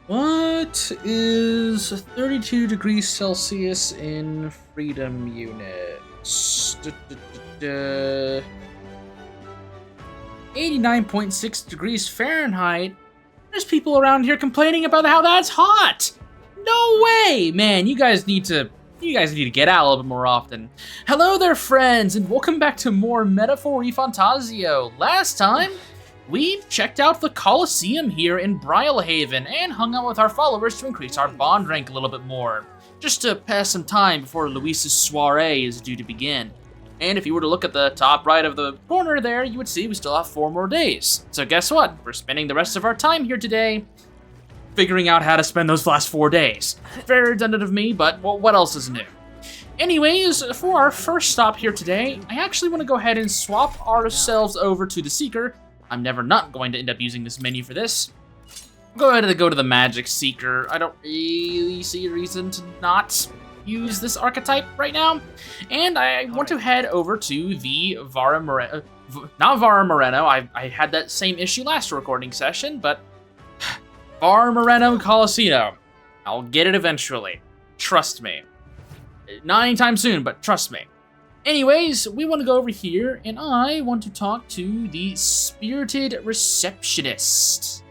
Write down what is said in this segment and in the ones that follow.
What is 32 degrees Celsius in freedom units? 89.6 degrees Fahrenheit. There's people around here complaining about how that's hot. No way, man. You guys need to get out a little bit more often. Hello there, friends, and welcome back to more Metaphor Fantazio. Last time, we checked out the Colosseum here in Brylehaven and hung out with our followers to increase our bond rank a little bit more, just to pass some time before Luis's soiree is due to begin. And if you were to look at the top right of the corner there, you would see we still have 4 more days. So guess what? We're spending the rest of our time here today figuring out how to spend those last 4 days. Very redundant of me, but well, what else is new? Anyways, for our first stop here today, I actually want to go ahead and swap ourselves over to the Seeker. I'm never not going to end up using this menu for this. Go ahead and go to the Magic Seeker. I don't really see a reason to not use this archetype right now. And I want to head over to the Vara Moreno. Not Vara Moreno, I had that same issue last recording session, but Vara Moreno Colosseum. I'll get it eventually. Trust me. Not anytime soon, but trust me. Anyways, we want to go over here, and I want to talk to the Spirited Receptionist.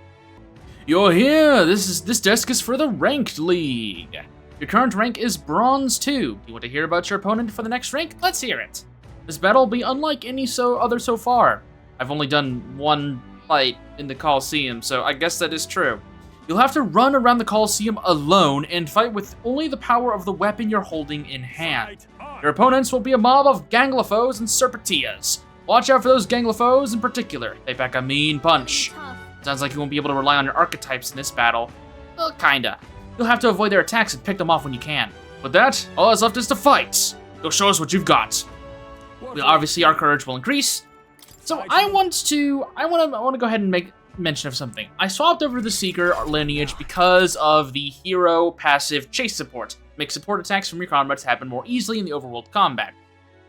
You're here! This desk is for the Ranked League. Your current rank is Bronze 2. Do you want to hear about your opponent for the next rank? Let's hear it. This battle will be unlike any other so far. I've only done one fight in the Colosseum, so I guess that is true. You'll have to run around the Colosseum alone and fight with only the power of the weapon you're holding in hand. Your opponents will be a mob of Ganglifos and Serpentillas. Watch out for those Ganglifos in particular. They pack a mean punch. Sounds like you won't be able to rely on your archetypes in this battle. Well, kinda. You'll have to avoid their attacks and pick them off when you can. With that, all that's left is to fight. Go show us what you've got. Obviously, our courage will increase. So I want to go ahead and make mention of something. I swapped over to the Seeker lineage because of the hero passive chase support. Makes support attacks from your comrades happen more easily in the overworld combat.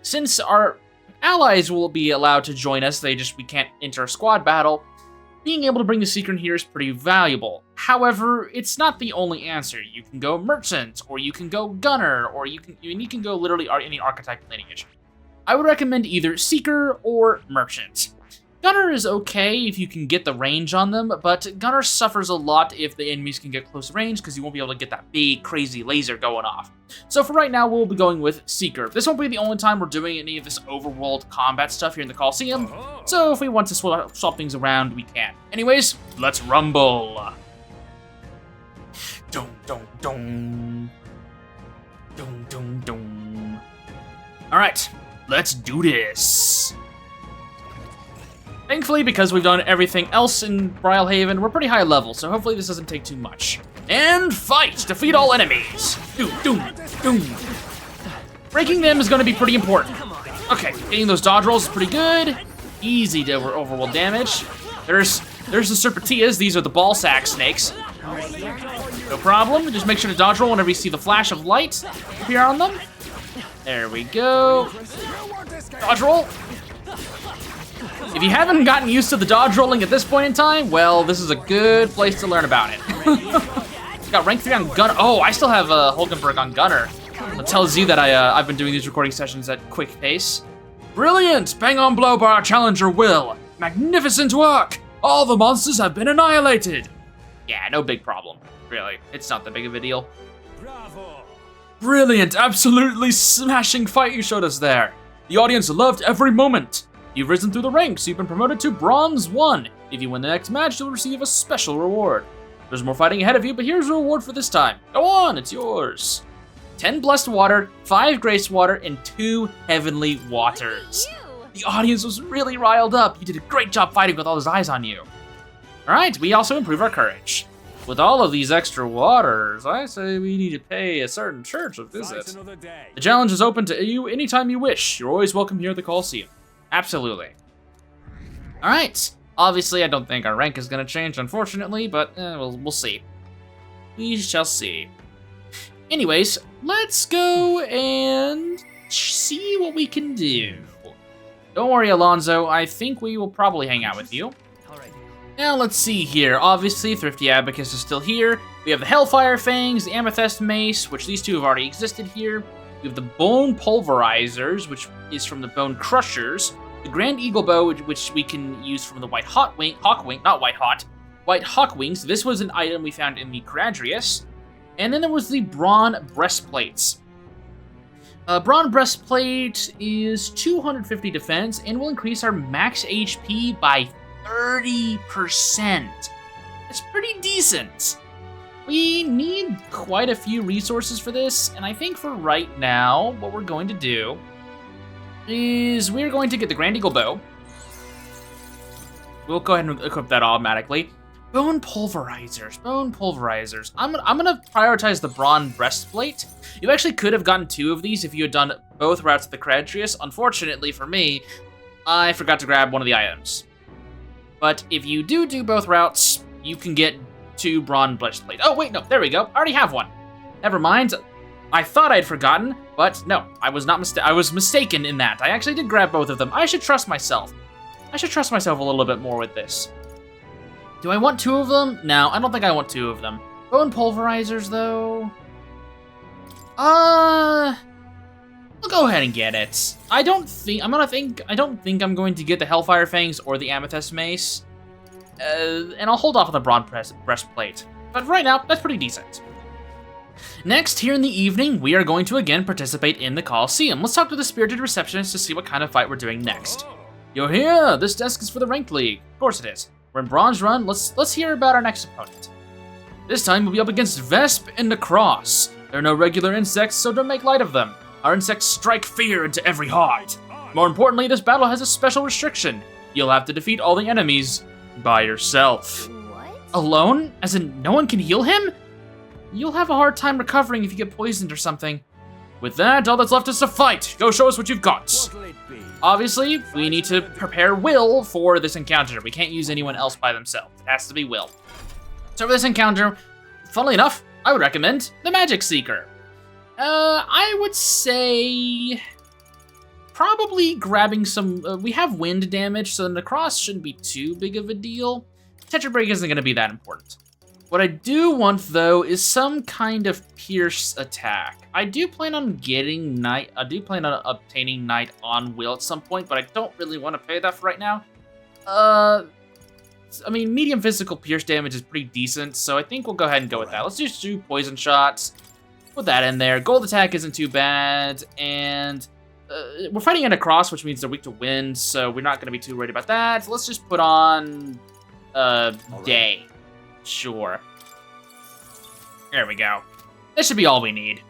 Since our allies will be allowed to join us, we can't enter a squad battle, being able to bring the Seeker in here is pretty valuable. However, it's not the only answer. You can go Merchant, or you can go Gunner, or you can go literally any archetype lineage. I would recommend either Seeker or Merchant. Gunner is okay if you can get the range on them, but Gunner suffers a lot if the enemies can get close range because you won't be able to get that big, crazy laser going off. So for right now, we'll be going with Seeker. This won't be the only time we're doing any of this overworld combat stuff here in the Colosseum, so if we want to swap things around, we can. Anyways, let's rumble. Dum dum dum. Dum dum dum. Alright, let's do this. Thankfully, because we've done everything else in Brylehaven, we're pretty high level, so hopefully this doesn't take too much. And fight! Defeat all enemies! Doom, doom, doom. Breaking them is going to be pretty important. Okay, getting those dodge rolls is pretty good. Easy to overworld damage. There's the Serpentillas. These are the ball sack snakes. No problem. Just make sure to dodge roll whenever you see the flash of light appear on them. There we go. Dodge roll. If you haven't gotten used to the dodge rolling at this point in time, well, this is a good place to learn about it. Got rank 3 on Gunner. Oh, I still have Hulkenberg on Gunner. That tells you that I've been doing these recording sessions at quick pace. Brilliant! Bang on blow by our challenger Will. Magnificent work! All the monsters have been annihilated. Yeah, no big problem. Really, it's not that big of a deal. Bravo! Brilliant, absolutely smashing fight you showed us there. The audience loved every moment. You've risen through the ranks, you've been promoted to Bronze 1. If you win the next match, you'll receive a special reward. There's more fighting ahead of you, but here's a reward for this time. Go on, it's yours. 10 Blessed Water, 5 Grace Water, and 2 Heavenly Waters. The audience was really riled up. You did a great job fighting with all those eyes on you. Alright, we also improve our courage. With all of these extra waters, I say we need to pay a certain church a visit. The challenge is open to you anytime you wish. You're always welcome here at the Colosseum. Absolutely. Alright. Obviously, I don't think our rank is going to change, unfortunately, but we'll see. We shall see. Anyways, let's go and see what we can do. Don't worry, Alonzo. I think we will probably hang out with you. Now let's see here. Obviously, Thrifty Abacus is still here. We have the Hellfire Fangs, the Amethyst Mace, which these two have already existed here. We have the Bone Pulverizers, which is from the Bone Crushers. The Grand Eagle Bow, which we can use from the White Hawkwing, not White Hot, White Hawkwings. This was an item we found in the Caradrius. And then there was the Brawn Breastplates. Brawn Breastplate is 250 defense and will increase our max HP by 30%. It's pretty decent. We need quite a few resources for this, and I think for right now, what we're going to do is we're going to get the Grand Eagle Bow. We'll go ahead and equip that automatically. Bone Pulverizers, Bone Pulverizers. I'm gonna prioritize the Brawn Breastplate. You actually could have gotten 2 of these if you had done both routes to the Caradrius. Unfortunately for me, I forgot to grab one of the items. But if you do both routes, you can get 2 Brawn Breastplate. Oh wait, no, there we go. I already have one. Never mind. I thought I'd forgotten, but no, I was not I was mistaken in that. I actually did grab both of them. I should trust myself. I should trust myself a little bit more with this. Do I want 2 of them? No, I don't think I want 2 of them. Bone Pulverizers, though. We'll go ahead and get it. I don't think I'm going to get the Hellfire Fangs or the Amethyst Mace. And I'll hold off on the Brawn Breastplate. But right now, that's pretty decent. Next, here in the evening, we are going to again participate in the Coliseum. Let's talk to the Spirited Receptionist to see what kind of fight we're doing next. You're here! This desk is for the Ranked League. Of course it is. We're in Bronze Run. Let's hear about our next opponent. This time, we'll be up against Vesp and Necross. There are no regular insects, so don't make light of them. Our insects strike fear into every heart. More importantly, this battle has a special restriction. You'll have to defeat all the enemies by yourself. What? Alone? As in, no one can heal him? You'll have a hard time recovering if you get poisoned or something. With that, all that's left is to fight. Go show us what you've got. Obviously, we need to prepare Will for this encounter. We can't use anyone else by themselves. It has to be Will. So for this encounter, funnily enough, I would recommend the Magic Seeker. I would say probably grabbing some, we have wind damage, so the Necross shouldn't be too big of a deal. Tetra Break isn't gonna be that important. What I do want, though, is some kind of Pierce attack. I do plan on getting Knight, I do plan on obtaining Knight on Will at some point, but I don't really want to pay that for right now. I mean, medium physical Pierce damage is pretty decent, so I think we'll go ahead and go with that. Let's just do Poison Shots. Put that in there. Gold Attack isn't too bad, and we're fighting at a cross, which means they're weak to wind, so we're not going to be too worried about that. Let's just put on Day. Sure. There we go. This should be all we need.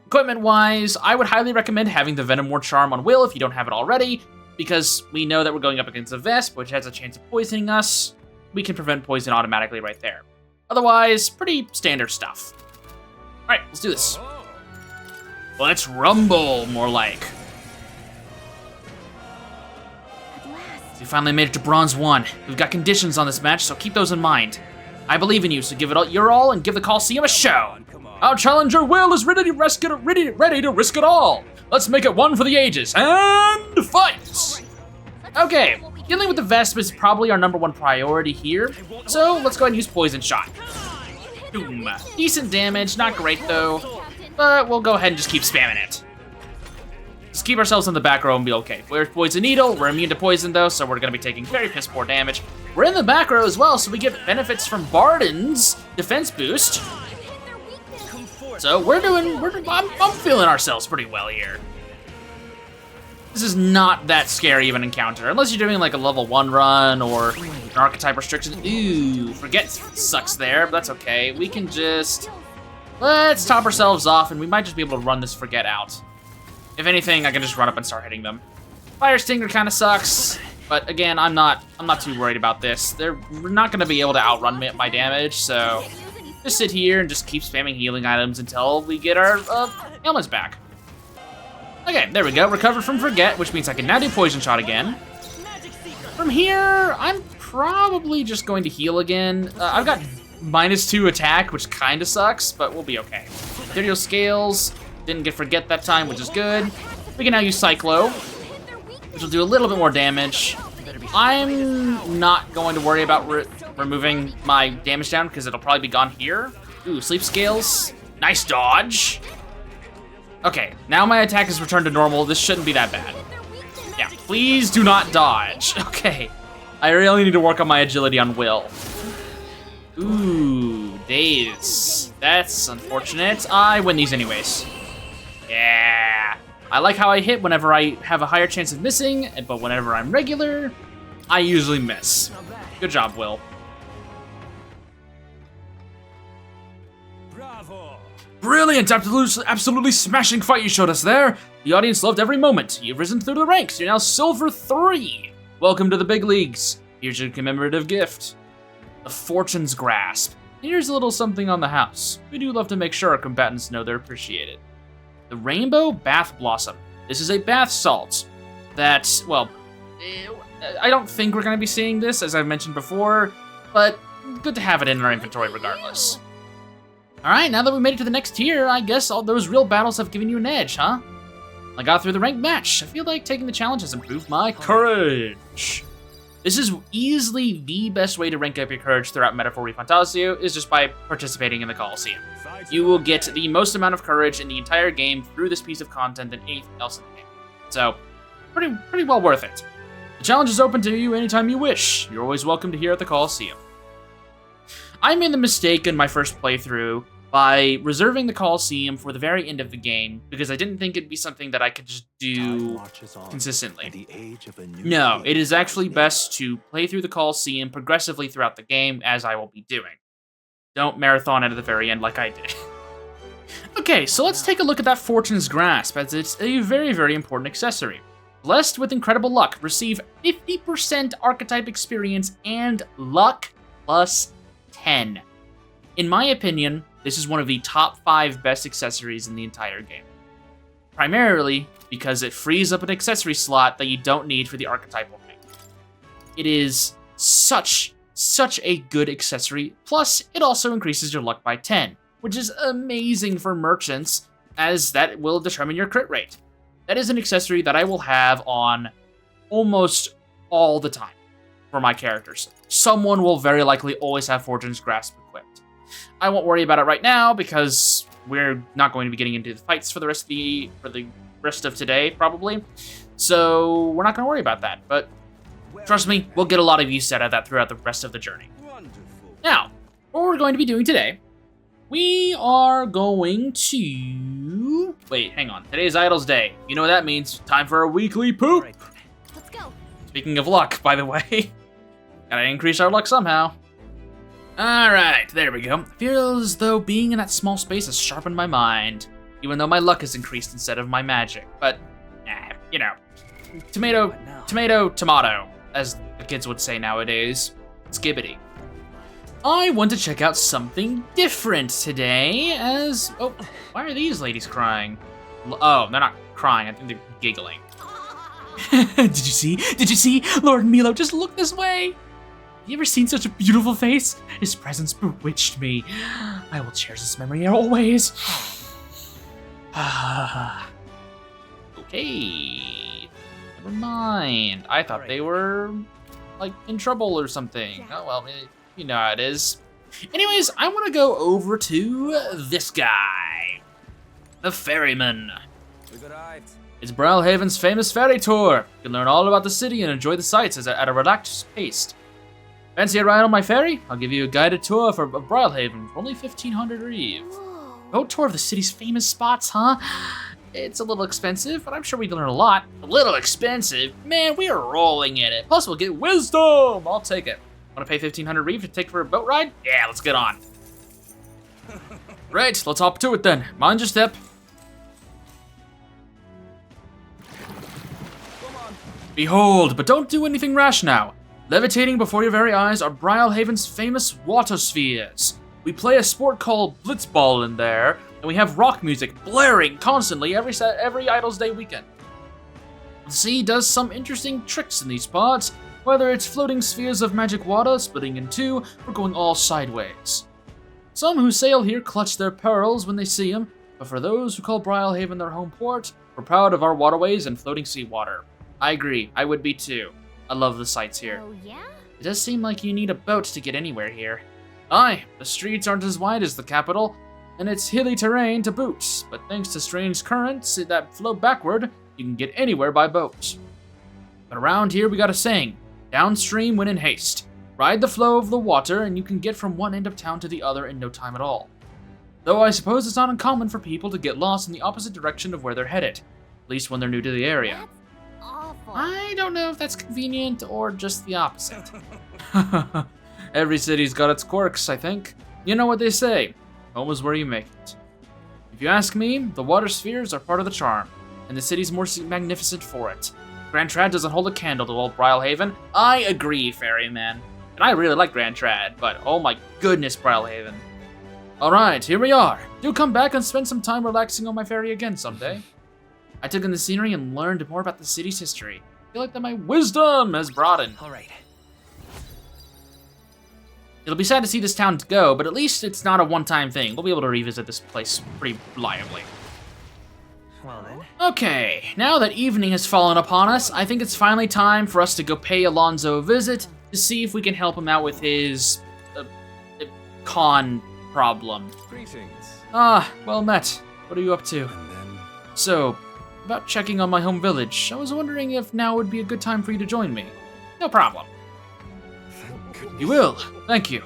Equipment-wise, I would highly recommend having the Venom Ward Charm on Will if you don't have it already, because we know that we're going up against a Vesp, which has a chance of poisoning us. We can prevent poison automatically right there. Otherwise, pretty standard stuff. Alright, let's do this. Let's rumble, more like. At last. We finally made it to Bronze 1. We've got conditions on this match, so keep those in mind. I believe in you, so give it all your all and give the Coliseum a show. Our challenger Will is ready to risk it all. Let's make it one for the ages and fight. Okay, dealing with the Vesp is probably our #1 priority here, so let's go ahead and use Poison Shot. Boom. Decent damage, not great though, but we'll go ahead and just keep spamming it. Just keep ourselves in the back row and be okay. We're Poison Needle, we're immune to poison though, so we're gonna be taking very piss poor damage. We're in the back row as well, so we get benefits from Barden's defense boost. So I'm feeling ourselves pretty well here. This is not that scary of an encounter, unless you're doing like a level 1 run or an archetype restriction. Ooh, Forget sucks there, but that's okay. We can just, let's top ourselves off and we might just be able to run this Forget out. If anything, I can just run up and start hitting them. Fire Stinger kind of sucks, but again, I'm not too worried about this. They're not gonna be able to outrun me at my damage, so just sit here and just keep spamming healing items until we get our ailments back. Okay, there we go. Recovered from Forget, which means I can now do Poison Shot again. From here, I'm probably just going to heal again. I've got -2 attack, which kind of sucks, but we'll be okay. Ethereal Scales, didn't get Forget that time, which is good. We can now use Cyclo, which will do a little bit more damage. I'm not going to worry about removing my damage down because it'll probably be gone here. Ooh, sleep scales. Nice dodge. Okay, now my attack is returned to normal. This shouldn't be that bad. Yeah, please do not dodge. Okay, I really need to work on my agility on Will. Ooh, daze. That's unfortunate. I win these anyways. Yeah. I like how I hit whenever I have a higher chance of missing, but whenever I'm regular, I usually miss. Good job, Will. Bravo! Brilliant! Absolutely smashing fight you showed us there. The audience loved every moment. You've risen through the ranks. You're now Silver 3. Welcome to the big leagues. Here's your commemorative gift. The Fortune's Grasp. Here's a little something on the house. We do love to make sure our combatants know they're appreciated. The Rainbow Bath Blossom. This is a bath salt that, well, I don't think we're going to be seeing this, as I've mentioned before, but good to have it in our inventory regardless. Alright, now that we made it to the next tier, I guess all those real battles have given you an edge, huh? I got through the ranked match. I feel like taking the challenge has improved my courage. This is easily the best way to rank up your courage throughout Metaphor Fantazio, is just by participating in the Coliseum. You will get the most amount of courage in the entire game through this piece of content than anything else in the game. So, pretty well worth it. The challenge is open to you anytime you wish. You're always welcome to here at the Coliseum. I made the mistake in my first playthrough by reserving the Coliseum for the very end of the game because I didn't think it'd be something that I could just do consistently. No, it is actually best to play through the Coliseum progressively throughout the game, as I will be doing. Don't marathon it at the very end like I did. Okay, so let's take a look at that Fortune's Grasp, as it's a very, very important accessory. Blessed with incredible luck, receive 50% archetype experience and luck plus 10. In my opinion, this is one of the top 5 best accessories in the entire game. Primarily because it frees up an accessory slot that you don't need for the archetypal thing. It is such a good accessory, plus it also increases your luck by 10, which is amazing for merchants, as that will determine your crit rate. That is an accessory that I will have on almost all the time for my characters. Someone will very likely always have Fortune's Grasp equipped. I won't worry about it right now because we're not going to be getting into the fights for the rest of today, probably. So we're not going to worry about that. But trust me, we'll get a lot of use out of that throughout the rest of the journey. Now, what we're going to be doing today, we are going to... Wait, hang on. Today's Idol's Day. You know what that means. Time for a weekly poop. Let's go. Speaking of luck, by the way. Gotta increase our luck somehow. Alright, there we go. I feel as though being in that small space has sharpened my mind. Even though my luck has increased instead of my magic. But, you know. Tomato, tomato, as the kids would say nowadays. Skibbity. I want to check out something different today, as... Oh, why are these ladies crying? Oh, they're not crying. I think they're giggling. Did you see? Did you see? Lord Milo, just look this way. Have you ever seen such a beautiful face? His presence bewitched me. I will cherish this memory always. Okay. Never mind. I thought they were, like, in trouble or something. Oh, well, you know how it is. Anyways, I want to go over to this guy. The Ferryman. We've arrived. It's Brylehaven's famous ferry tour. You can learn all about the city and enjoy the sights at a relaxed pace. Fancy a ride on my ferry? I'll give you a guided tour of Brylehaven for only 1,500 Reeve. Boat tour of the city's famous spots, huh? It's a little expensive, but I'm sure we can learn a lot. A little expensive? Man, we are rolling in it. Plus, we'll get wisdom. I'll take it. Want to pay 1,500 Reeve to take for a boat ride? Yeah, let's get on. Right, let's hop to it then. Mind your step. Behold, but don't do anything rash now. Levitating before your very eyes are Brylehaven's famous water spheres. We play a sport called Blitzball in there, and we have rock music blaring constantly every Idol's Day weekend. The sea does some interesting tricks in these spots, whether it's floating spheres of magic water splitting in two or going all sideways. Some who sail here clutch their pearls when they see them, but for those who call Brylehaven their home port, we're proud of our waterways and floating sea water. I agree, I would be too. I love the sights here. Oh, yeah? It does seem like you need a boat to get anywhere here. Aye, the streets aren't as wide as the capital, and it's hilly terrain to boot, but thanks to strange currents that flow backward, you can get anywhere by boat. But around here we got a saying, downstream when in haste. Ride the flow of the water and you can get from one end of town to the other in no time at all. Though I suppose it's not uncommon for people to get lost in the opposite direction of where they're headed, at least when they're new to the area. That's awful. I don't know if that's convenient or just the opposite. Every city's got its quirks, I think. You know what they say, home is where you make it. If you ask me, the water spheres are part of the charm, and the city's more magnificent for it. Grand Trad doesn't hold a candle to old Brylehaven. I agree, Ferryman. And I really like Grand Trad, but oh my goodness, Brylehaven. Alright, here we are. Do come back and spend some time relaxing on my ferry again someday. I took in the scenery and learned more about the city's history. I feel like that my wisdom has broadened. Alright. It'll be sad to see this town go, but at least it's not a one-time thing. We'll be able to revisit this place pretty reliably. Well then. Okay, now that evening has fallen upon us, I think it's finally time for us to go pay Alonzo a visit to see if we can help him out with his con problem. Greetings. Ah, well met. What are you up to? And then So, about checking on my home village, I was wondering if now would be a good time for you to join me. No problem. thank goodness. You will. Thank you.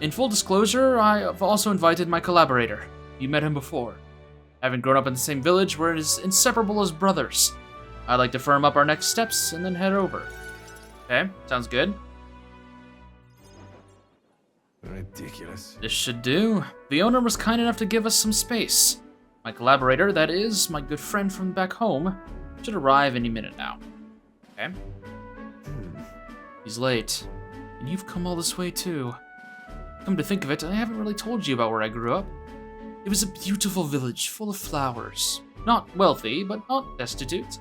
In full disclosure, I have also invited my collaborator. You met him before. Having grown up in the same village, we're as inseparable as brothers. I'd like to firm up our next steps and then head over. Okay, sounds good. Ridiculous. This should do. The owner was kind enough to give us some space. My collaborator, that is, my good friend from back home, should arrive any minute now. Okay. He's late. And you've come all this way too. Come to think of it, I haven't really told you about where I grew up. It was a beautiful village full of flowers. Not wealthy, but not destitute.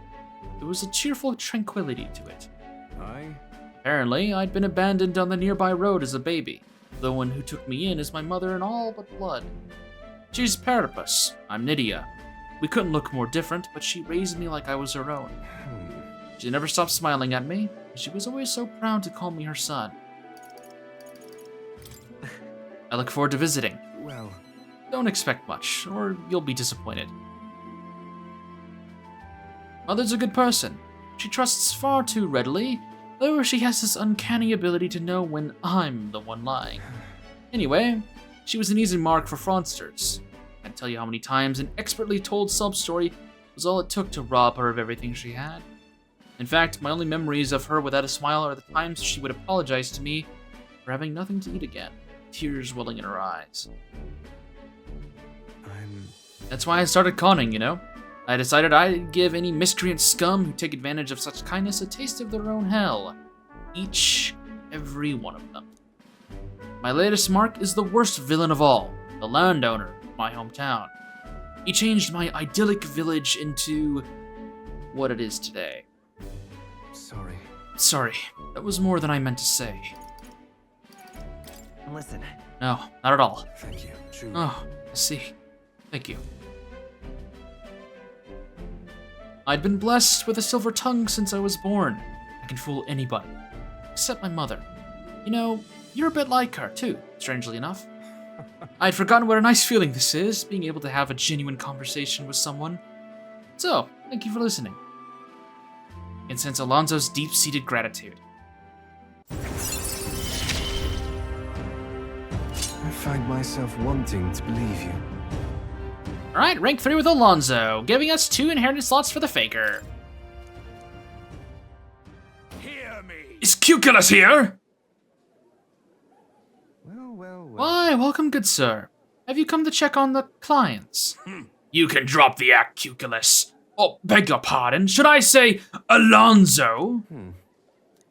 There was a cheerful tranquility to it. Aye. Apparently, I'd been abandoned on the nearby road as a baby. The one who took me in is my mother in all but blood. She's Parapus. I'm Nydia. We couldn't look more different, but she raised me like I was her own. She never stopped smiling at me, and she was always so proud to call me her son. I look forward to visiting. Well, Don't expect much, or you'll be disappointed. Mother's a good person. She trusts far too readily, though she has this uncanny ability to know when I'm the one lying. Anyway, she was an easy mark for fraudsters. Can't tell you how many times an expertly told sub-story was all it took to rob her of everything she had. In fact, my only memories of her without a smile are the times she would apologize to me for having nothing to eat again, tears welling in her eyes. That's why I started conning, you know? I decided I'd give any miscreant scum who take advantage of such kindness a taste of their own hell. Every one of them. My latest mark is the worst villain of all, the landowner of my hometown. He changed my idyllic village into what it is today. sorry. Sorry, that was more than I meant to say. Listen. No, not at all. Thank you. True. Oh, I see. Thank you. I'd been blessed with a silver tongue since I was born. I can fool anybody, except my mother. You know, you're a bit like her, too, strangely enough. I'd forgotten what a nice feeling this is, being able to have a genuine conversation with someone. So, thank you for listening. I can sense Alonzo's deep-seated gratitude. I find myself wanting to believe you. Alright, rank 3 with Alonzo, giving us 2 inheritance slots for the Faker. Hear me. Is Cuculus here? Well. Why, welcome, good sir. Have you come to check on the clients? You can drop the act, Cuculus. Oh, beg your pardon, should I say Alonzo?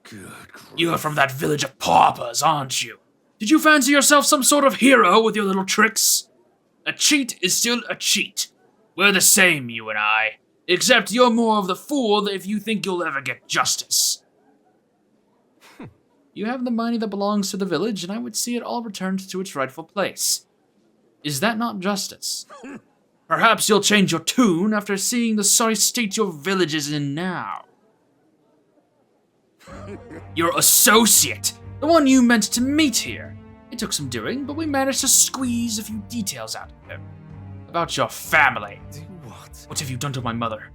Good grief. You're from that village of paupers, aren't you? Did you fancy yourself some sort of hero with your little tricks? A cheat is still a cheat. We're the same, you and I. Except you're more of the fool if you think you'll ever get justice. You have the money that belongs to the village, and I would see it all returned to its rightful place. Is that not justice? Perhaps you'll change your tune after seeing the sorry state your village is in now. Your associate The one you meant to meet here. It took some doing, but we managed to squeeze a few details out of him. About your family. Do what? What have you done to my mother?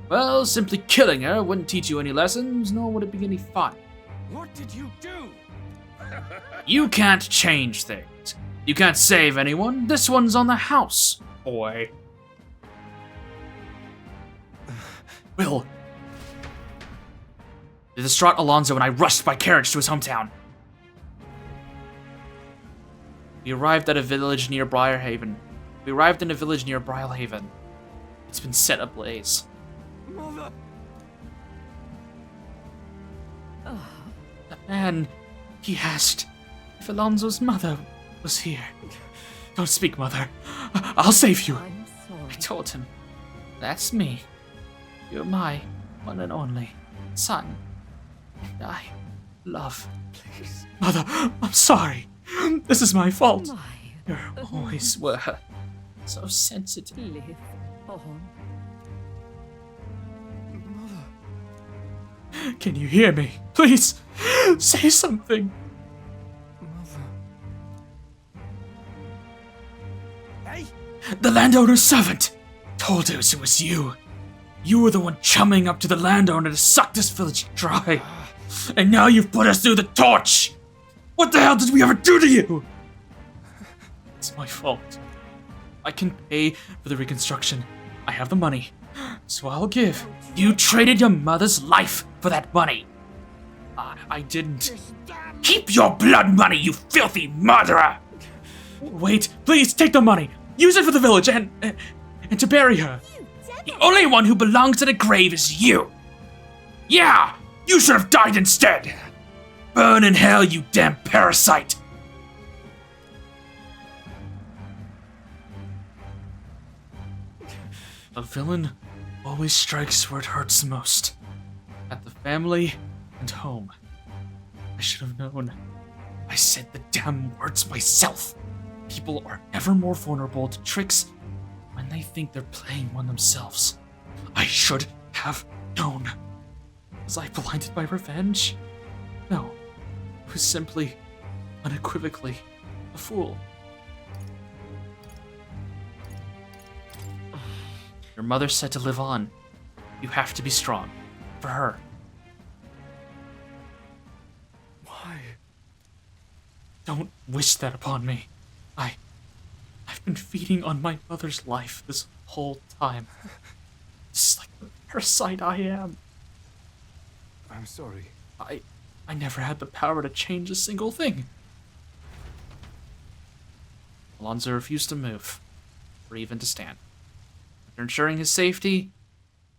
Well, simply killing her wouldn't teach you any lessons, nor would it be any fun. What did you do? You can't change things. You can't save anyone. This one's on the house, boy. Will. The distraught Alonzo and I rushed by carriage to his hometown. We arrived in a village near Briarhaven. It's been set ablaze. Mother! The man, he asked if Alonzo's mother was here. Don't speak, Mother. I'll save you. I'm sorry. I told him, that's me. You're my one and only son. And I love. Please. Mother, I'm sorry. This is my fault. My You always were so sensitive. live on. Mother. Can you hear me? Please, say something. Mother. Hey! The landowner's servant told us it was you. You were the one chumming up to the landowner to suck this village dry. And now you've put us through the torch. What the hell did we ever do to you? It's my fault. I can pay for the reconstruction. I have the money, so I'll give. You traded your mother's life for that money. I didn't. Keep your blood money, you filthy murderer! Wait, please take the money. Use it for the village and to bury her. The only one who belongs in a grave is you. Yeah, you should have died instead. Burn in hell, you damn parasite. A villain always strikes where it hurts most. At the family and home. I should have known. I said the damn words myself. People are ever more vulnerable to tricks when they think they're playing one themselves. I should have known. Was I blinded by revenge? No. I was simply, unequivocally, a fool. Your mother said to live on. You have to be strong. For her. Why? Don't wish that upon me. I've been feeding on my mother's life this whole time. Just like the parasite I am. I'm sorry. I never had the power to change a single thing. Alonzo refused to move, or even to stand. After ensuring his safety,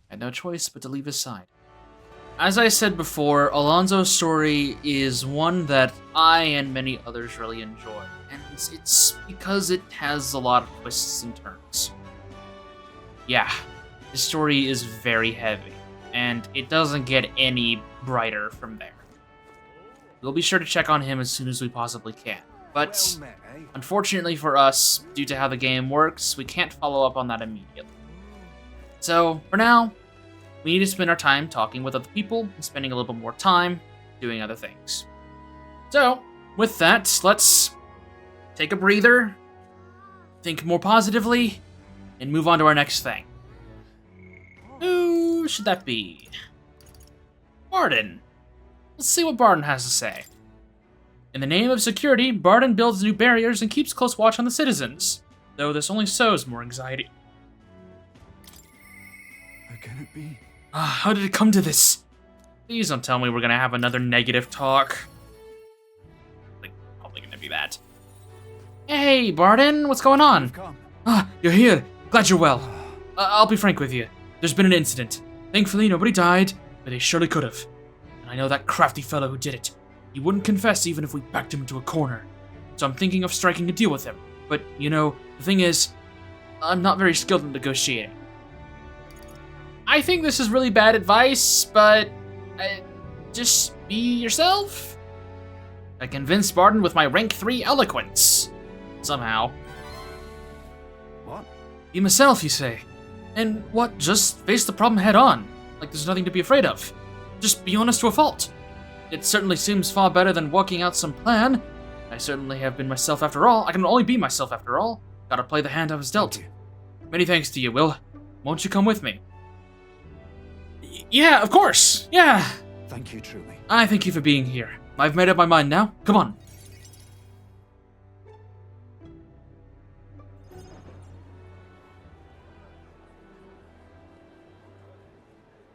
I had no choice but to leave his side. As I said before, Alonzo's story is one that I and many others really enjoy, and it's because it has a lot of twists and turns. Yeah, his story is very heavy, and it doesn't get any brighter from there. We'll be sure to check on him as soon as we possibly can, but Well met, eh? unfortunately for us, due to how the game works, we can't follow up on that immediately. So, for now, we need to spend our time talking with other people and spending a little bit more time doing other things. So, with that, let's take a breather, think more positively, and move on to our next thing. Who should that be? Barden. Let's see what Barden has to say. In the name of security, Barden builds new barriers and keeps close watch on the citizens, though this only sows more anxiety. How can it be? How did it come to this? Please don't tell me we're gonna have another negative talk. Like, probably gonna be that. Hey, Barden, what's going on? Come. You're here. Glad you're well. I'll be frank with you. There's been an incident. Thankfully, nobody died, but they surely could have. And I know that crafty fellow who did it. He wouldn't confess even if we backed him into a corner. So I'm thinking of striking a deal with him. But, you know, the thing is, I'm not very skilled in negotiating. I think this is really bad advice, but just be yourself. I convinced Barden with my rank 3 eloquence. Somehow. What? Be myself, you say. And what, just face the problem head on. Like there's nothing to be afraid of. Just be honest to a fault. It certainly seems far better than working out some plan. I certainly have been myself after all. I can only be myself after all. Gotta play the hand I was dealt. Thank Many thanks to you, Will. Won't you come with me? Yeah, of course. Yeah. Thank you, truly. I thank you for being here. I've made up my mind now. Come on.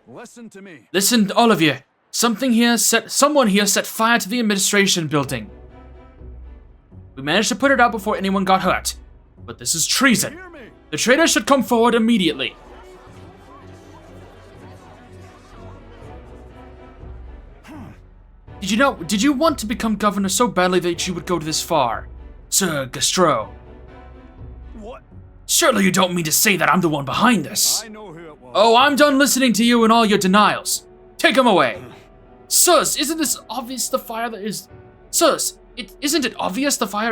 Listen to me. Listen, all of you. Someone here set fire to the administration building. We managed to put it out before anyone got hurt. But this is treason. Hear me. The traitor should come forward immediately. Did you want to become governor so badly that you would go this far? Sir Gastro. What? Surely you don't mean to say that I'm the one behind this. I know who it was. Oh, I'm done listening to you and all your denials. Take him away. Sirs, isn't it obvious the fire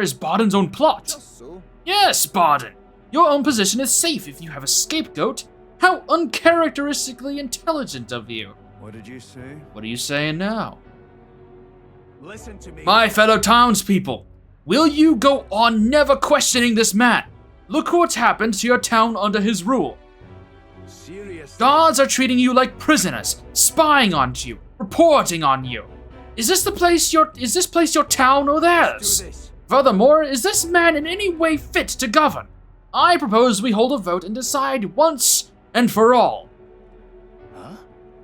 is Barden's own plot? Just so. Yes, Barden. Your own position is safe if you have a scapegoat. How uncharacteristically intelligent of you. What did you say? What are you saying now? Listen to me. My fellow townspeople, will you go on never questioning this man? Look what's happened to your town under his rule. Seriously. Guards are treating you like prisoners, spying on you, reporting on you. Is this place your town or theirs? Do this. Furthermore, is this man in any way fit to govern? I propose we hold a vote and decide once and for all. Huh?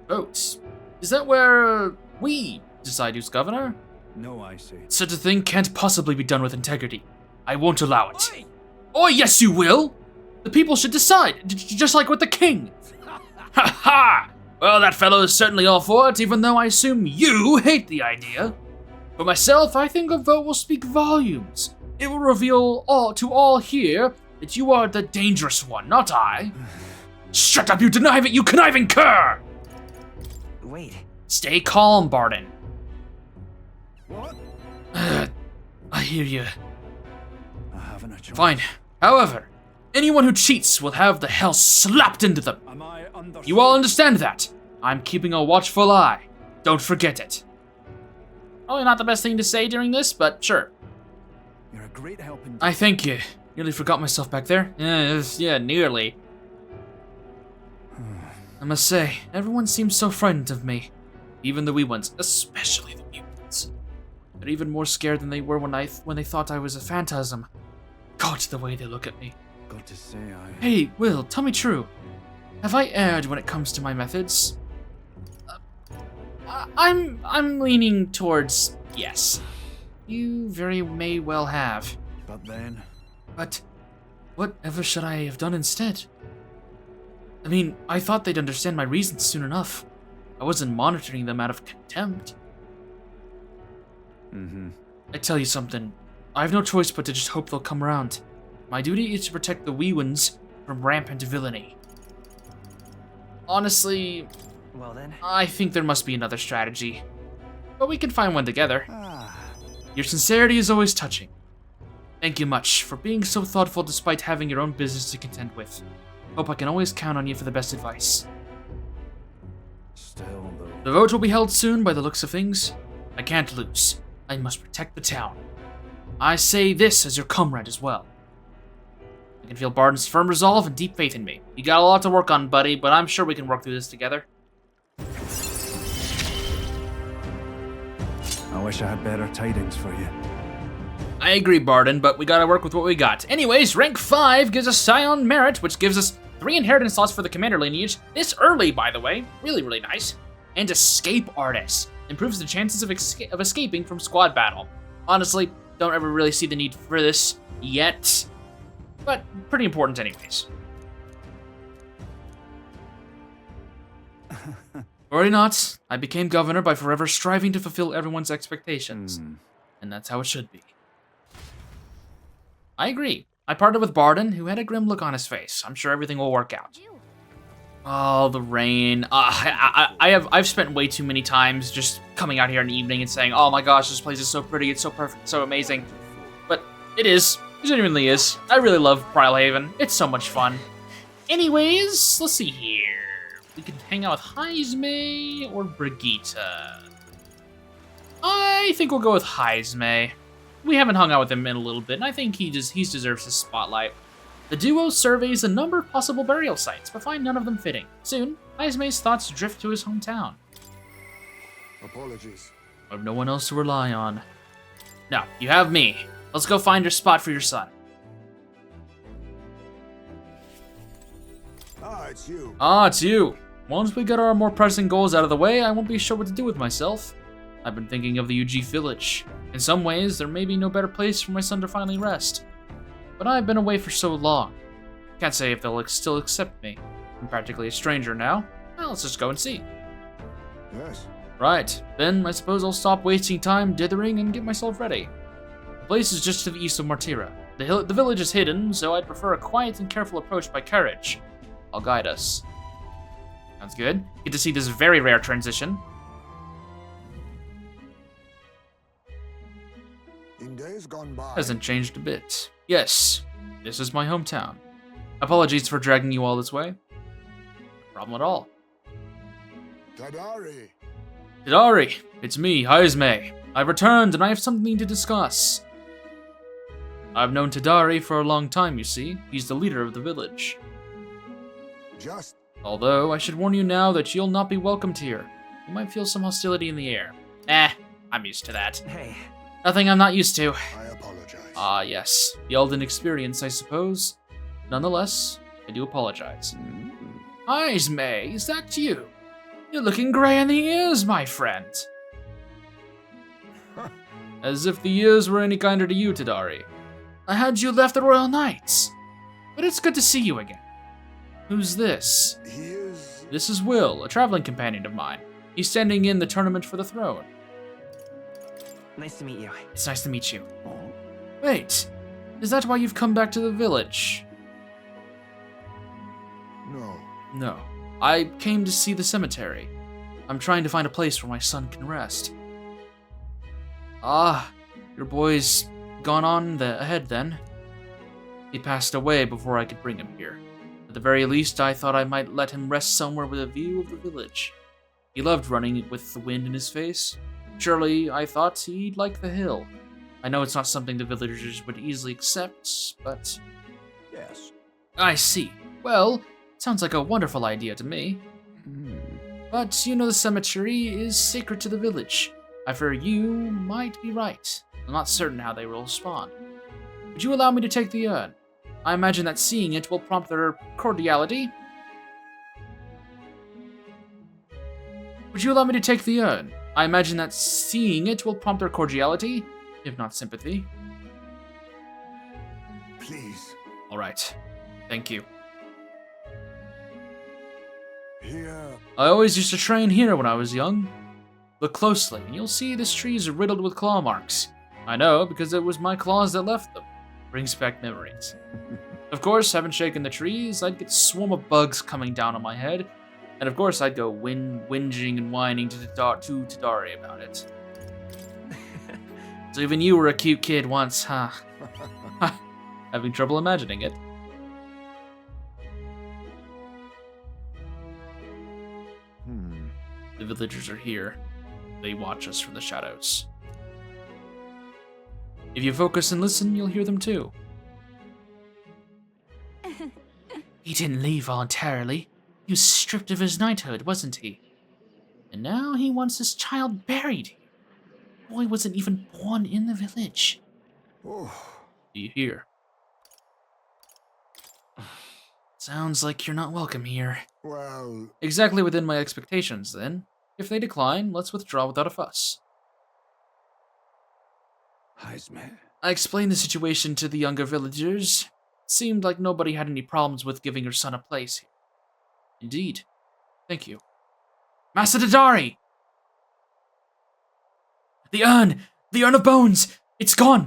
Votes? Is that where we decide who's governor? No, I see. Such a thing can't possibly be done with integrity. I won't allow it. Oi! Oh, yes, you will! The people should decide, just like with the king. Ha ha! Well, that fellow is certainly all for it, even though I assume you hate the idea. For myself, I think a vote will speak volumes. It will reveal to all here that you are the dangerous one, not I. Shut up, you conniving cur! Wait. Stay calm, Barden. What? I hear you. I haven't a choice. Fine. However, anyone who cheats will have the hell slapped into them. Am I under? You all understand that? I'm keeping a watchful eye. Don't forget it. Probably not the best thing to say during this, but sure. You're a great help indeed. I thank you. Nearly forgot myself back there. Yeah, nearly. I must say, everyone seems so frightened of me. Even the wee ones, especially the mutants. They're even more scared than they were when they thought I was a phantasm. God, the way they look at me. Got to say, I. Hey, Will, tell me true. Have I erred when it comes to my methods? I'm leaning towards yes. You very may well have. But then. But whatever should I have done instead? I mean, I thought they'd understand my reasons soon enough. I wasn't monitoring them out of contempt. Mm-hmm. I tell you something. I have no choice but to just hope they'll come around. My duty is to protect the wee ones from rampant villainy. Honestly, Well then. I think there must be another strategy. But we can find one together. Ah. Your sincerity is always touching. Thank you much for being so thoughtful despite having your own business to contend with. Hope I can always count on you for the best advice. Still though. The vote will be held soon by the looks of things. I can't lose. I must protect the town. I say this as your comrade as well. I can feel Barden's firm resolve and deep faith in me. You got a lot to work on, buddy, but I'm sure we can work through this together. I wish I had better tidings for you. I agree, Barden, but we gotta work with what we got. Anyways, rank 5 gives us Scion Merit, which gives us 3 inheritance slots for the commander lineage. This early, by the way. Really, really nice. And Escape Artist. Improves the chances of escaping from squad battle. Honestly, don't ever really see the need for this yet. But pretty important anyways. Worry not, I became governor by forever striving to fulfill everyone's expectations. And that's how it should be. I agree. I partnered with Barden, who had a grim look on his face. I'm sure everything will work out. Oh, the rain. I've spent way too many times just coming out here in the evening and saying, oh my gosh, this place is so pretty, it's so perfect, so amazing. But it is. It genuinely is. I really love Prialhaven. It's so much fun. Anyways, let's see here. We can hang out with Heisme or Brigitte. I think we'll go with Heisme. We haven't hung out with him in a little bit, and I think he deserves his spotlight. The duo surveys a number of possible burial sites, but find none of them fitting. Soon, Heisme's thoughts drift to his hometown. Apologies. I have no one else to rely on. Now, you have me. Let's go find your spot for your son. Ah, it's you. Ah, it's you. Once we get our more pressing goals out of the way, I won't be sure what to do with myself. I've been thinking of the UG village. In some ways, there may be no better place for my son to finally rest. But I've been away for so long. Can't say if they'll still accept me. I'm practically a stranger now. Well, let's just go and see. Yes. Right, then I suppose I'll stop wasting time dithering and get myself ready. The place is just to the east of Martira. The village is hidden, so I'd prefer a quiet and careful approach by carriage. I'll guide us. Sounds good. Get to see this very rare transition. In days gone by. Hasn't changed a bit. Yes, this is my hometown. Apologies for dragging you all this way. No problem at all. Tadari. Hidari, it's me, Heisme. I've returned and I have something to discuss. I've known Tadari for a long time, you see. He's the leader of the village. Just. Although, I should warn you now that you'll not be welcomed here. You might feel some hostility in the air. I'm used to that. Hey. Nothing I'm not used to. I apologize. Ah, yes. The Elden experience, I suppose. Nonetheless, I do apologize. Heisme, is that you? You're looking grey in the ears, my friend. As if the ears were any kinder to you, Tadari. I had you left the Royal Knights. But it's good to see you again. Who's this? He is. This is Will, a traveling companion of mine. He's standing in the tournament for the throne. Nice to meet you. It's nice to meet you. Wait, is that why you've come back to the village? No. No, I came to see the cemetery. I'm trying to find a place where my son can rest. Ah, your boy's gone on ahead then. He passed away before I could bring him here. At the very least, I thought I might let him rest somewhere with a view of the village. He loved running with the wind in his face. Surely, I thought he'd like the hill. I know it's not something the villagers would easily accept, but... Yes. I see. Well, sounds like a wonderful idea to me. But you know the cemetery is sacred to the village. I fear you might be right. I'm not certain how they will respond. Would you allow me to take the urn? I imagine that seeing it will prompt their cordiality. Would you allow me to take the urn? I imagine that seeing it will prompt their cordiality, if not sympathy. Please. All right. Thank you. Here. I always used to train here when I was young. Look closely, and you'll see this tree is riddled with claw marks. I know, because it was my claws that left them. Brings back memories. Of course, having shaken the trees, I'd get a swarm of bugs coming down on my head, and of course I'd go whinging and whining to Tadari about it. So even you were a cute kid once, huh? Having trouble imagining it. The villagers are here. They watch us from the shadows. If you focus and listen, you'll hear them too. He didn't leave voluntarily. He was stripped of his knighthood, wasn't he? And now he wants his child buried. The boy wasn't even born in the village. Oh. Do you hear? Sounds like you're not welcome here. Well. Exactly within my expectations, then. If they decline, let's withdraw without a fuss. Heisme. I explained the situation to the younger villagers. It seemed like nobody had any problems with giving your son a place here. Indeed. Thank you. Master Tadari! The urn! The urn of bones! It's gone!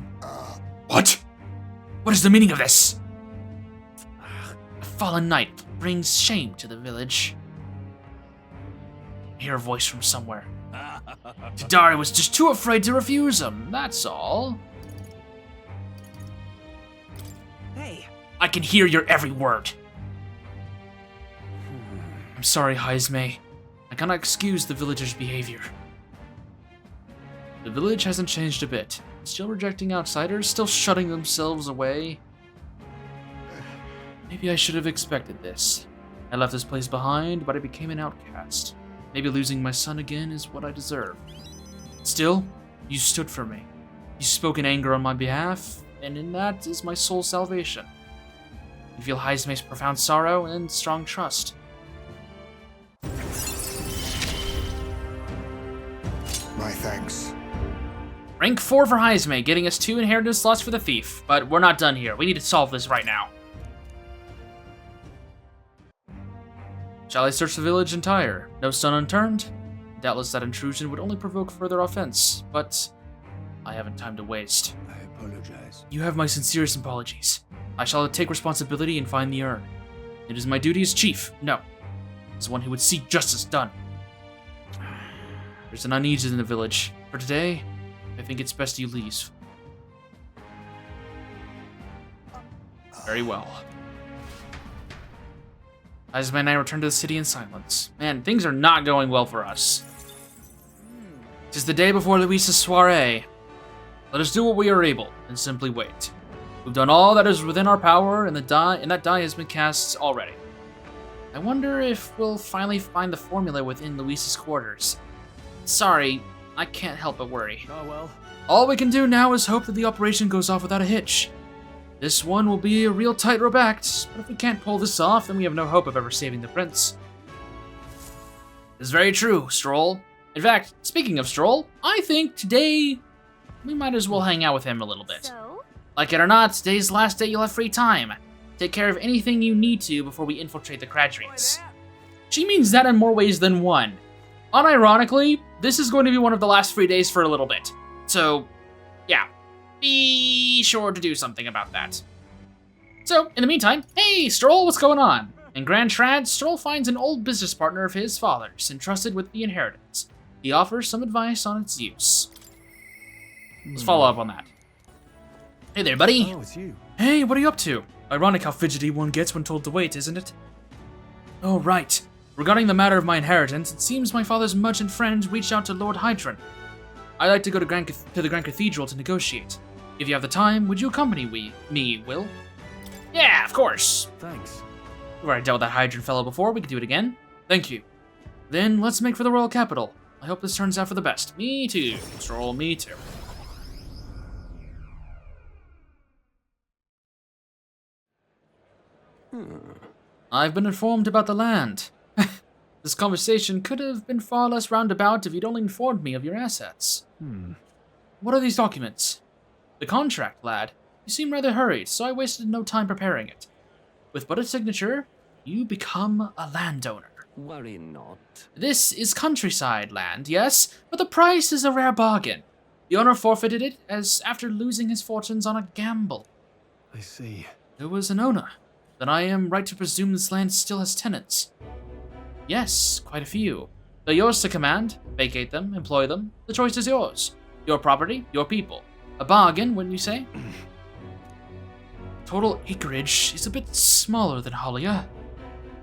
What? What is the meaning of this? A fallen knight brings shame to the village. I hear a voice from somewhere. Tadari was just too afraid to refuse him, that's all. Hey. I can hear your every word. I'm sorry, Heisme. I cannot excuse the villagers' behavior. The village hasn't changed a bit. Still rejecting outsiders, still shutting themselves away. Maybe I should have expected this. I left this place behind, but I became an outcast. Maybe losing my son again is what I deserve. Still, you stood for me. You spoke in anger on my behalf, and in that is my soul's salvation. You feel Heiseme's profound sorrow and strong trust. My thanks. Rank 4 for Heisme, getting us 2 inheritance slots for the thief. But we're not done here. We need to solve this right now. Shall I search the village entire? No stone unturned? Doubtless that intrusion would only provoke further offense, but I haven't time to waste. I apologize. You have my sincerest apologies. I shall take responsibility and find the urn. It is my duty as chief, no, as one who would seek justice done. There's an unease in the village. For today, I think it's best you leave. Very well. Heisme and I return to the city in silence. Man, things are not going well for us. 'Tis the day before Luisa's soiree. Let us do what we are able, and simply wait. We've done all that is within our power, and that die has been cast already. I wonder if we'll finally find the formula within Luisa's quarters. Sorry, I can't help but worry. Oh well. All we can do now is hope that the operation goes off without a hitch. This one will be a real tightrope act, but if we can't pull this off, then we have no hope of ever saving the prince. It's very true, Stroll. In fact, speaking of Stroll, I think today we might as well hang out with him a little bit. So? Like it or not, today's the last day you'll have free time. Take care of anything you need to before we infiltrate the Cradries. She means that in more ways than one. Unironically, this is going to be one of the last free days for a little bit. So, yeah, be sure to do something about that. So, in the meantime, hey, Stroll, what's going on? In Grand Trad, Stroll finds an old business partner of his father's, entrusted with the inheritance. He offers some advice on its use. Let's follow up on that. Hey there, buddy. Oh, it's you. Hey, what are you up to? Ironic how fidgety one gets when told to wait, isn't it? Oh, right. Regarding the matter of my inheritance, it seems my father's merchant friend reached out to Lord Hydron. I'd like to go to the Grand Cathedral to negotiate. If you have the time, would you accompany me, Will? Yeah, of course. Thanks. We've already dealt with that Hydron fellow before, we can do it again. Thank you. Then, let's make for the royal capital. I hope this turns out for the best. Me too, Stroll, me too. I've been informed about the land. This conversation could have been far less roundabout if you'd only informed me of your assets. What are these documents? The contract, lad. You seem rather hurried, so I wasted no time preparing it. With but a signature, you become a landowner. Worry not. This is countryside land, yes, but the price is a rare bargain. The owner forfeited it as after losing his fortunes on a gamble. I see. There was an owner. Then I am right to presume this land still has tenants. Yes, quite a few. They're yours to command. Vacate them, employ them. The choice is yours. Your property, your people. A bargain, wouldn't you say? Total acreage is a bit smaller than Hollia.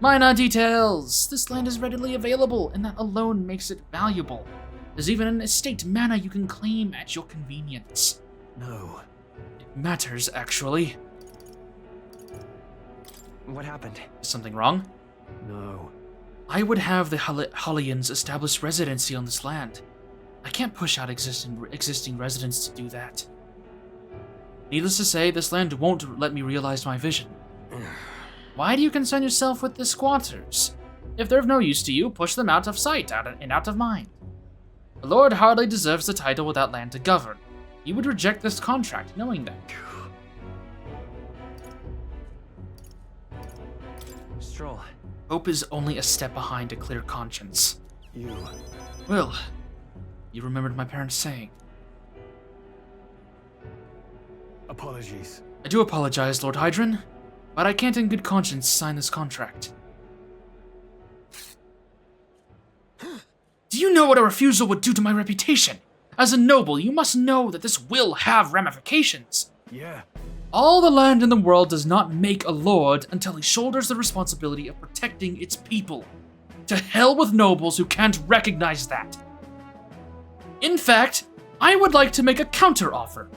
Minor details. This land is readily available, and that alone makes it valuable. There's even an estate manor you can claim at your convenience. No. It matters, actually. What happened? Is something wrong? No. I would have the Hollians establish residency on this land. I can't push out existing residents to do that. Needless to say, this land won't let me realize my vision. Why do you concern yourself with the squatters? If they're of no use to you, push them out of sight and out of mind. The Lord hardly deserves the title without land to govern. You would reject this contract, knowing that. Stroll. Hope is only a step behind a clear conscience. You. Will, you remembered my parents' saying. Apologies. I do apologize, Lord Hydron, but I can't in good conscience sign this contract. Do you know what a refusal would do to my reputation? As a noble, you must know that this will have ramifications. Yeah. All the land in the world does not make a lord until he shoulders the responsibility of protecting its people. To hell with nobles who can't recognize that. In fact, I would like to make a counter offer.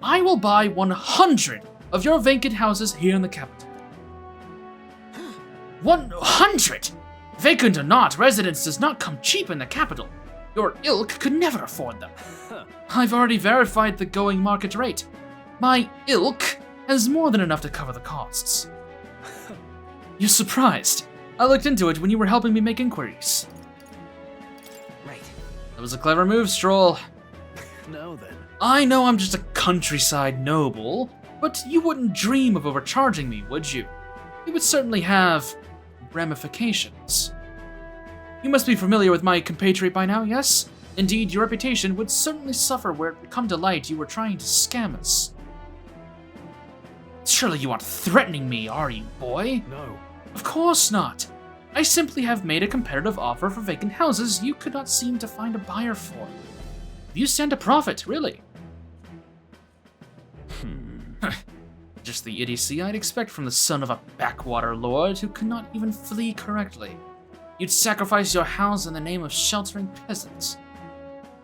I will buy 100 of your vacant houses here in the capital. 100? Vacant or not, residence does not come cheap in the capital. Your ilk could never afford them. I've already verified the going market rate. My ilk has more than enough to cover the costs. You're surprised. I looked into it when you were helping me make inquiries. Right. That was a clever move, Stroll. Now then. I know I'm just a countryside noble, but you wouldn't dream of overcharging me, would you? It would certainly have ramifications. You must be familiar with my compatriot by now, yes? Indeed, your reputation would certainly suffer were it to come to light you were trying to scam us. Surely you aren't threatening me, are you, boy? No. Of course not. I simply have made a competitive offer for vacant houses you could not seem to find a buyer for. You stand to profit, really. Just the idiocy I'd expect from the son of a backwater lord who could not even flee correctly. You'd sacrifice your house in the name of sheltering peasants.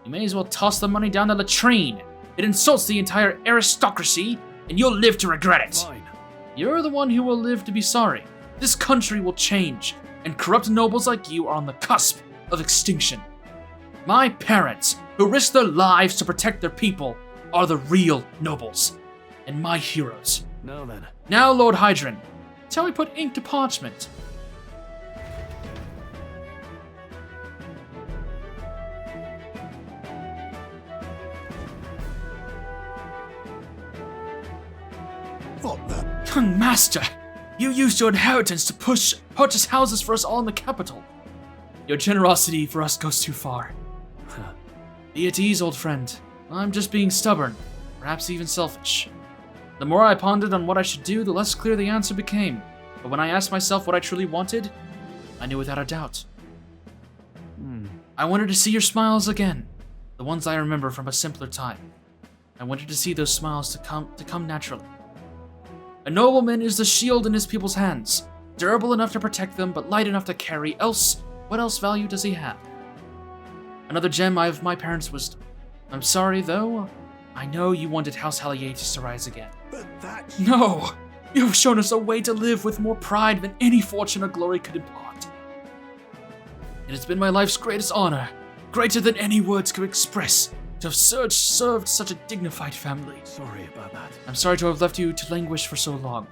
You may as well toss the money down the latrine. It insults the entire aristocracy, and you'll live to regret it. Fine. You're the one who will live to be sorry. This country will change, and corrupt nobles like you are on the cusp of extinction. My parents, who risked their lives to protect their people, are the real nobles, and my heroes. Now then. Now, Lord Hydron, shall we put ink to parchment? What the? Young master, you used your inheritance to purchase houses for us all in the capital. Your generosity for us goes too far. Be at ease, old friend. I'm just being stubborn, perhaps even selfish. The more I pondered on what I should do, the less clear the answer became. But when I asked myself what I truly wanted, I knew without a doubt. I wanted to see your smiles again, the ones I remember from a simpler time. I wanted to see those smiles to come naturally. A nobleman is the shield in his people's hands, durable enough to protect them, but light enough to carry, else what else value does he have? Another gem of my parents' wisdom. I'm sorry, though. I know you wanted House Halietis to rise again. But that's... No! You have shown us a way to live with more pride than any fortune or glory could impart. It has been my life's greatest honor, greater than any words could express, to have served such a dignified family. Sorry about that. I'm sorry to have left you to languish for so long.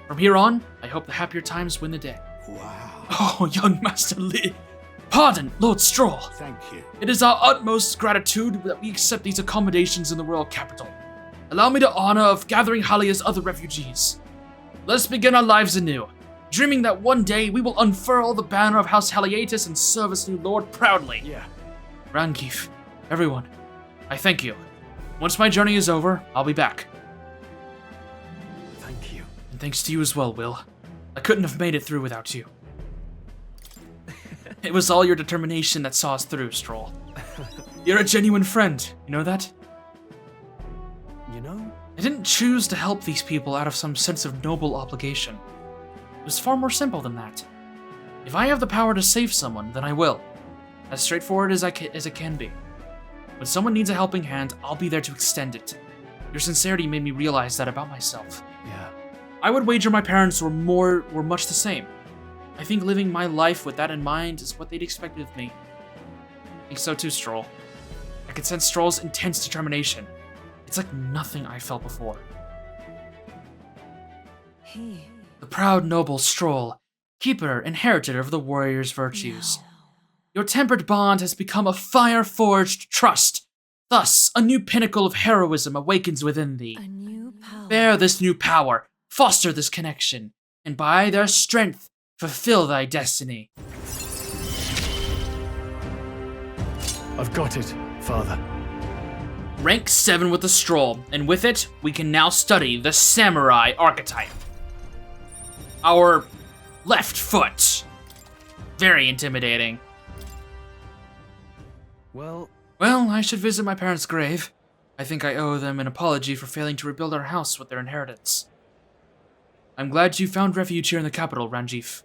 From here on, I hope the happier times win the day. Wow. Oh, young Master Lee. Pardon, Lord Stroll. Thank you. It is our utmost gratitude that we accept these accommodations in the royal capital. Allow me the honor of gathering Halia's other refugees. Let's begin our lives anew, dreaming that one day we will unfurl the banner of House Halietis and serve its new lord proudly. Yeah. Rangif, everyone, I thank you. Once my journey is over, I'll be back. Thank you. And thanks to you as well, Will. I couldn't have made it through without you. It was all your determination that saw us through, Stroll. You're a genuine friend, you know that? You know? I didn't choose to help these people out of some sense of noble obligation. It was far more simple than that. If I have the power to save someone, then I will. As straightforward as it can be. When someone needs a helping hand, I'll be there to extend it. Your sincerity made me realize that about myself. Yeah. I would wager my parents were much the same. I think living my life with that in mind is what they'd expected of me. I think so too, Stroll. I could sense Stroll's intense determination. It's like nothing I felt before. The proud noble Stroll, keeper, inheritor of the warrior's virtues. No. Your tempered bond has become a fire-forged trust. Thus, a new pinnacle of heroism awakens within thee. A new power. Bear this new power, foster this connection, and by their strength, fulfill thy destiny. I've got it, Father. Rank 7 with the Stroll, and with it, we can now study the samurai archetype. Our left foot. Very intimidating. Well, I should visit my parents' grave. I think I owe them an apology for failing to rebuild our house with their inheritance. I'm glad you found refuge here in the capital, Ranjif.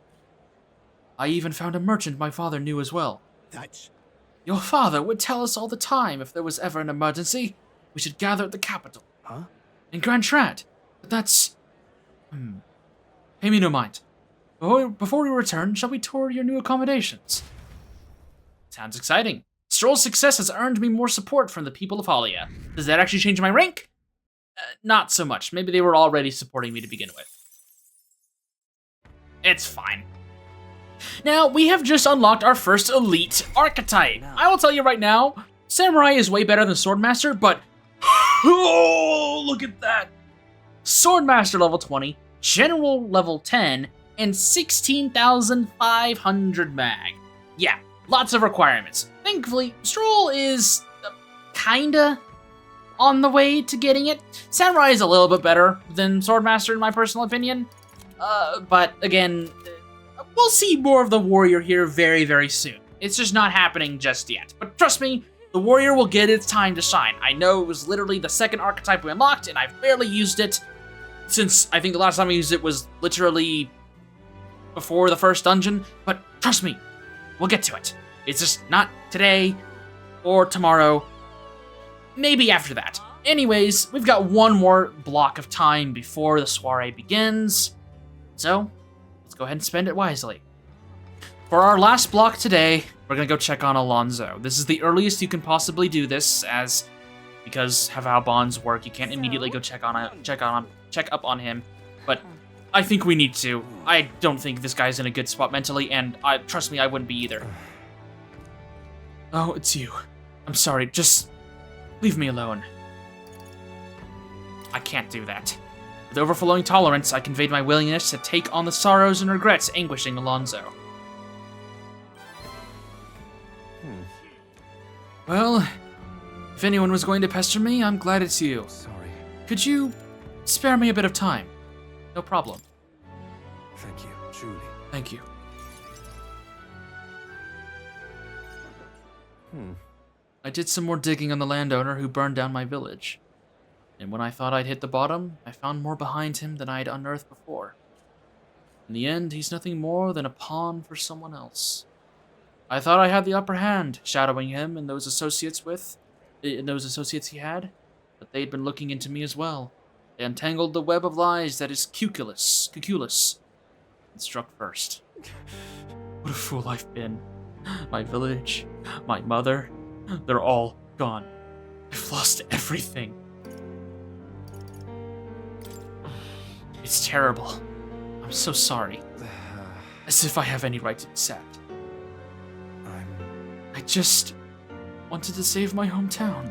I even found a merchant my father knew as well. That's Your father would tell us all the time if there was ever an emergency, we should gather at the capital. Huh? In Grand Trad. But that's... Pay me no mind. Before we return, shall we tour your new accommodations? Sounds exciting. Stroll's success has earned me more support from the people of Halia. Does that actually change my rank? Not so much. Maybe they were already supporting me to begin with. It's fine. Now, we have just unlocked our first elite archetype. I will tell you right now, Samurai is way better than Swordmaster, but... oh, look at that! Swordmaster level 20, General level 10, and 16,500 mag. Yeah, lots of requirements. Thankfully, Stroll is kinda on the way to getting it. Samurai is a little bit better than Swordmaster in my personal opinion. But again, we'll see more of the warrior here very, very soon. It's just not happening just yet. But trust me, the warrior will get its time to shine. I know it was literally the second archetype we unlocked, and I've barely used it since I think the last time I used it was literally before the first dungeon. But trust me, we'll get to it. It's just not today or tomorrow. Maybe after that. Anyways, we've got one more block of time before the soiree begins. So, let's go ahead and spend it wisely. For our last block today, we're gonna go check on Alonso. This is the earliest you can possibly do this, because of how bonds work, you can't immediately go check up on him. But I think we need to. I don't think this guy's in a good spot mentally, and trust me, I wouldn't be either. Oh, it's you. I'm sorry, just leave me alone. I can't do that. With overflowing tolerance, I conveyed my willingness to take on the sorrows and regrets anguishing Alonso. Well, if anyone was going to pester me, I'm glad it's you. Sorry. Could you spare me a bit of time? No problem. Thank you, truly. Thank you. I did some more digging on the landowner who burned down my village. And when I thought I'd hit the bottom, I found more behind him than I'd unearthed before. In the end, he's nothing more than a pawn for someone else. I thought I had the upper hand, shadowing him and those associates he had, but they'd been looking into me as well. They untangled the web of lies that is Cuculus, and struck first. What a fool I've been. My village, my mother, they're all gone. I've lost everything. It's terrible. I'm so sorry. As if I have any right to be sad. I just wanted to save my hometown.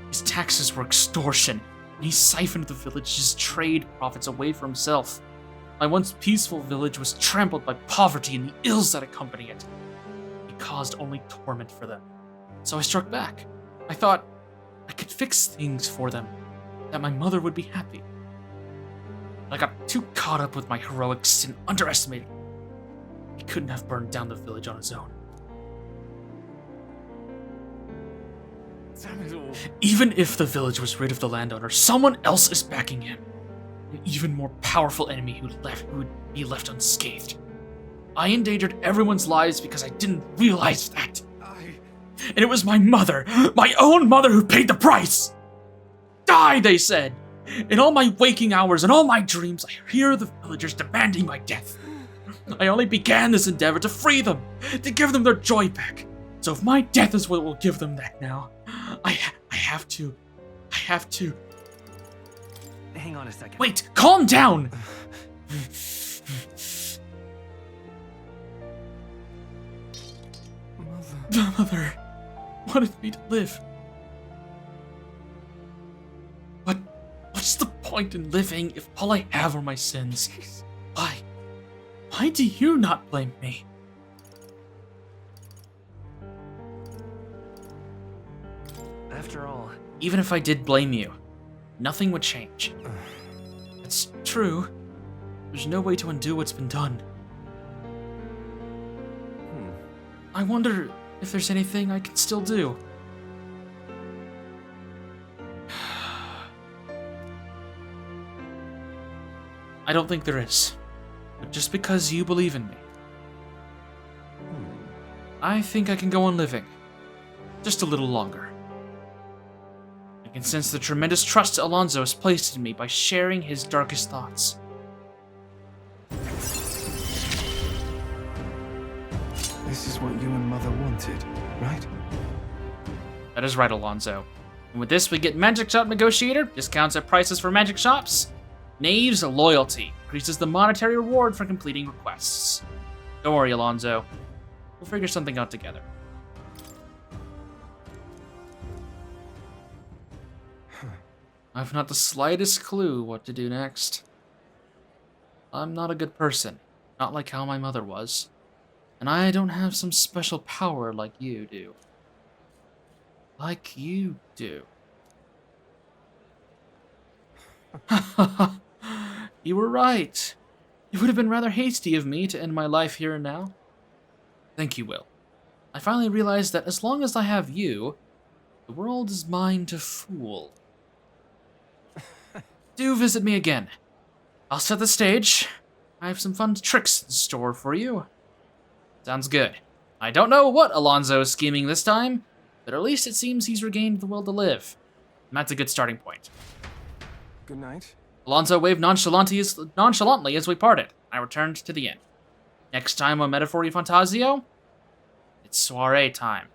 His taxes were extortion, and he siphoned the village's trade profits away for himself. My once peaceful village was trampled by poverty and the ills that accompany it. He caused only torment for them. So I struck back. I thought I could fix things for them, that my mother would be happy. I got too caught up with my heroics and underestimated him. He couldn't have burned down the village on his own. Even if the village was rid of the landowner, someone else is backing him. An even more powerful enemy who would be left unscathed. I endangered everyone's lives because I didn't realize that. And it was my mother, my own mother, who paid the price! Die, they said! In all my waking hours and all my dreams, I hear the villagers demanding my death. I only began this endeavor to free them, to give them their joy back. So if my death is what will give them that now, I have to. Hang on a second. Wait, calm down! Mother wanted me to live. But what's the point in living if all I have are my sins? Why do you not blame me? After all, Even if I did blame you, nothing would change. It's true. There's no way to undo what's been done. I wonder if there's anything I can still do. I don't think there is. But just because you believe in me, I think I can go on living. Just a little longer. I can sense the tremendous trust Alonso has placed in me by sharing his darkest thoughts. This is what you and Mother wanted, right? That is right, Alonso. And with this, we get Magic Shop Negotiator, discounts at prices for magic shops. Knave's Loyalty, increases the monetary reward for completing requests. Don't worry, Alonso. We'll figure something out together. I've not the slightest clue what to do next. I'm not a good person, not like how my mother was. And I don't have some special power like you do. Like you do. You were right. It would have been rather hasty of me to end my life here and now. Thank you, Will. I finally realized that as long as I have you, the world is mine to fool. Do visit me again. I'll set the stage. I have some fun tricks in store for you. Sounds good. I don't know what Alonso is scheming this time, but at least it seems he's regained the will to live. And that's a good starting point. Good night. Alonso waved nonchalantly as we parted. I returned to the inn. Next time on Metaphor Fantazio, it's soiree time.